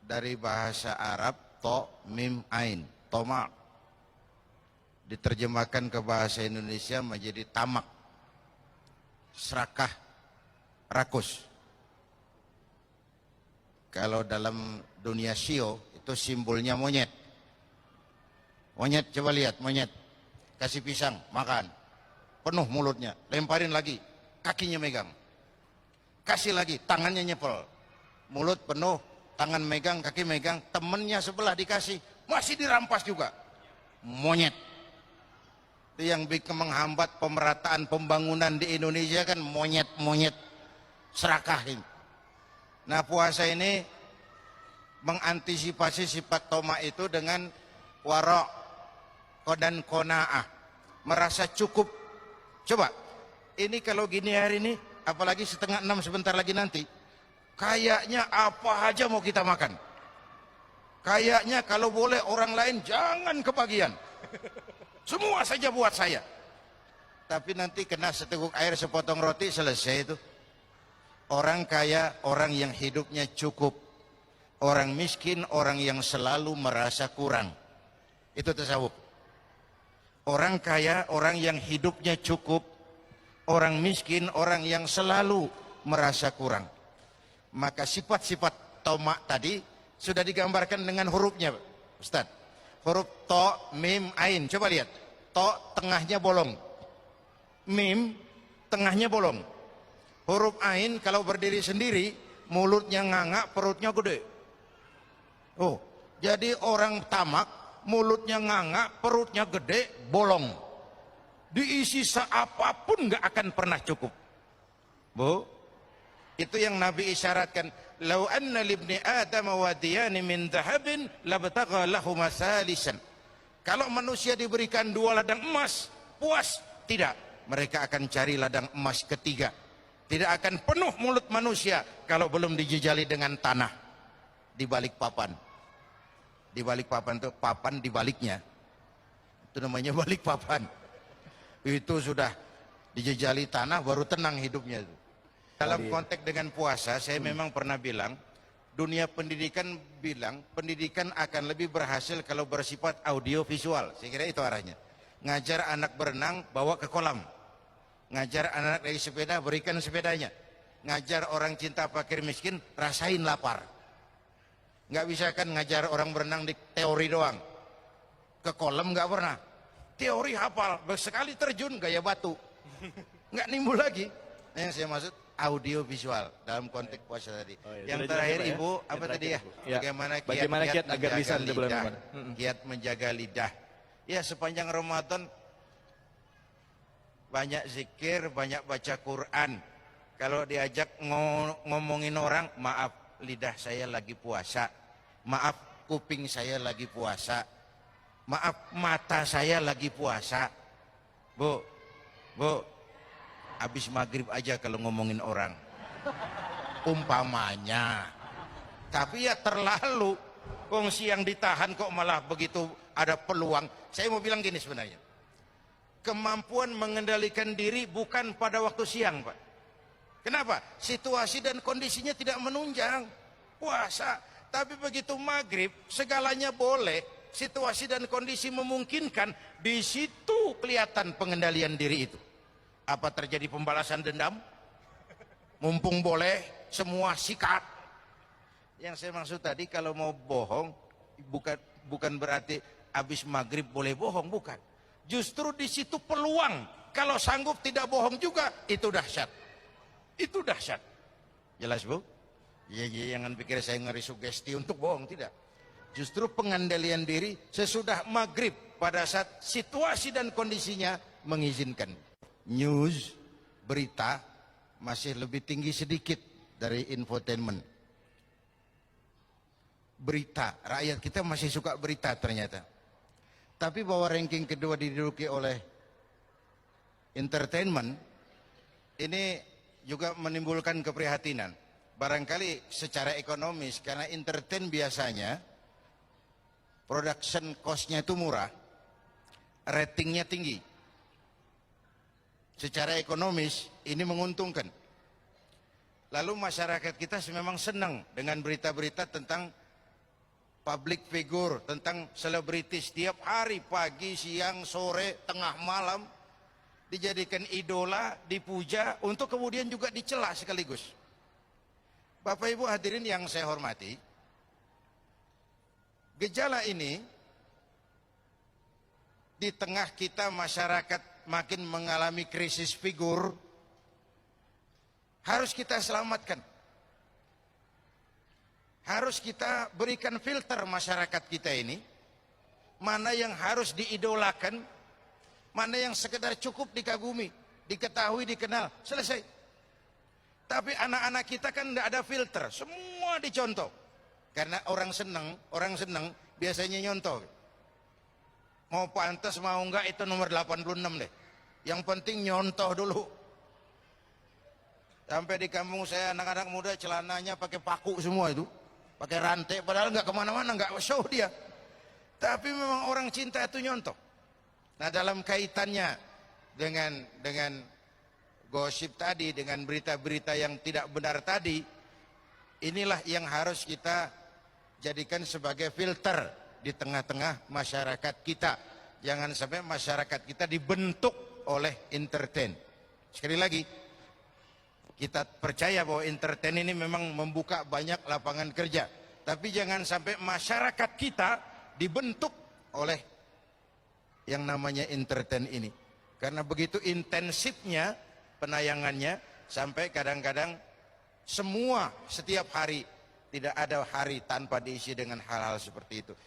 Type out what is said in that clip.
dari bahasa Arab to, mim, ain, toma. Diterjemahkan ke bahasa Indonesia menjadi tamak, serakah, rakus. Kalau dalam dunia sio itu simbolnya monyet. Monyet, coba lihat monyet. Kasih pisang, makan. Penuh mulutnya, lemparin lagi, kakinya megang. Kasih lagi, tangannya nyepel. Mulut penuh, tangan megang, kaki megang, temennya sebelah dikasih, masih dirampas juga. Monyet. Itu yang bikin menghambat pemerataan pembangunan di Indonesia kan monyet-monyet serakah ini. Nah, puasa ini mengantisipasi sifat toma itu dengan warok dan kona'ah, merasa cukup. Coba, ini kalau gini hari ini, apalagi 5:30 sebentar lagi nanti, kayaknya apa aja mau kita makan. Kayaknya kalau boleh orang lain jangan kebagian. Semua saja buat saya. Tapi nanti kena seteguk air sepotong roti selesai itu. Orang kaya, orang yang hidupnya cukup. Orang miskin, orang yang selalu merasa kurang. Itu tasawuf. Orang kaya, orang yang hidupnya cukup. Orang miskin, orang yang selalu merasa kurang. Maka sifat-sifat tomak tadi sudah digambarkan dengan hurufnya, Ustaz. Huruf to, mim, ain. Coba lihat. To tengahnya bolong. Mim tengahnya bolong. Huruf ain kalau berdiri sendiri, mulutnya nganga, perutnya gede. Oh, jadi orang tamak, mulutnya nganga, perutnya gede, bolong. Diisi seapapun nggak akan pernah cukup. Bu, itu yang Nabi isyaratkan. Lau anna libni Adam wadiyani min dhahabin labtagha lahu masalisan. Kalau manusia diberikan 2 ladang emas, puas? Tidak. Mereka akan cari ladang emas ketiga. Tidak akan penuh mulut manusia kalau belum dijejali dengan tanah di balik papan. Di balik papan itu papan di baliknya. Itu namanya balik papan. Itu sudah dijejali tanah baru tenang hidupnya itu. Dalam konteks dengan puasa, saya memang pernah bilang, dunia pendidikan bilang, pendidikan akan lebih berhasil kalau bersifat audio visual. Saya kira itu arahnya. Ngajar anak berenang, bawa ke kolam. Ngajar anak dari sepeda, berikan sepedanya. Ngajar orang cinta fakir miskin, rasain lapar. Nggak bisa kan ngajar orang berenang di teori doang. Ke kolam nggak pernah. Teori hafal, sekali terjun gaya batu. Nggak nimbul lagi. Nah, yang saya maksud, audio visual dalam konteks puasa tadi. Yang terakhir ya? Ibu apa tadi ya? Bagaimana kiat agar lisan lidah, kiat menjaga lidah. Ya sepanjang Ramadan banyak zikir, banyak baca Quran. Kalau diajak ngomongin orang, maaf lidah saya lagi puasa, maaf kuping saya lagi puasa, maaf mata saya lagi puasa. Bu, habis maghrib aja kalau ngomongin orang, umpamanya. Tapi ya terlalu, wong siang ditahan kok malah begitu ada peluang. Saya mau bilang gini sebenarnya, kemampuan mengendalikan diri bukan pada waktu siang, Pak. Kenapa? Situasi dan kondisinya tidak menunjang puasa. Tapi begitu maghrib segalanya boleh, situasi dan kondisi memungkinkan, di situ kelihatan pengendalian diri itu. Apa terjadi pembalasan dendam? Mumpung boleh, semua sikat. Yang saya maksud tadi, kalau mau bohong, bukan berarti habis maghrib boleh bohong, bukan. Justru di situ peluang. Kalau sanggup tidak bohong juga, itu dahsyat. Itu dahsyat. Jelas, Bu? Ya, jangan pikir saya ngeri sugesti untuk bohong, tidak. Justru pengendalian diri sesudah maghrib, pada saat situasi dan kondisinya mengizinkan. News, berita masih lebih tinggi sedikit dari infotainment. Berita, rakyat kita masih suka berita ternyata. Tapi bahwa ranking kedua diduduki oleh entertainment, ini juga menimbulkan keprihatinan. Barangkali secara ekonomis, karena entertain biasanya production cost-nya itu murah, ratingnya tinggi. Secara ekonomis ini menguntungkan. Lalu masyarakat kita memang senang dengan berita-berita tentang public figure, tentang selebritis, setiap hari pagi, siang, sore, tengah malam dijadikan idola, dipuja, untuk kemudian juga dicela sekaligus. Bapak Ibu hadirin yang saya hormati, gejala ini di tengah kita masyarakat makin mengalami krisis figur, harus kita selamatkan. Harus kita berikan filter masyarakat kita ini, mana yang harus diidolakan, mana yang sekedar cukup dikagumi, diketahui, dikenal, selesai. Tapi anak-anak kita kan tidak ada filter, semua dicontoh. Karena orang senang biasanya nyontoh. Mau pantas mau enggak itu nomor 86 deh. Yang penting nyontoh dulu. Sampai di kampung saya anak-anak muda celananya pakai paku semua itu. Pakai rantai, padahal nggak kemana-mana, nggak show dia. Tapi memang orang cinta itu nyontoh. Nah, dalam kaitannya dengan gosip tadi, dengan berita-berita yang tidak benar tadi, inilah yang harus kita jadikan sebagai filter di tengah-tengah masyarakat kita. Jangan sampai masyarakat kita dibentuk oleh entertain. Sekali lagi, kita percaya bahwa entertain ini memang membuka banyak lapangan kerja. Tapi jangan sampai masyarakat kita dibentuk oleh yang namanya entertain ini. Karena begitu intensifnya penayangannya, sampai kadang-kadang setiap hari, tidak ada hari tanpa diisi dengan hal-hal seperti itu.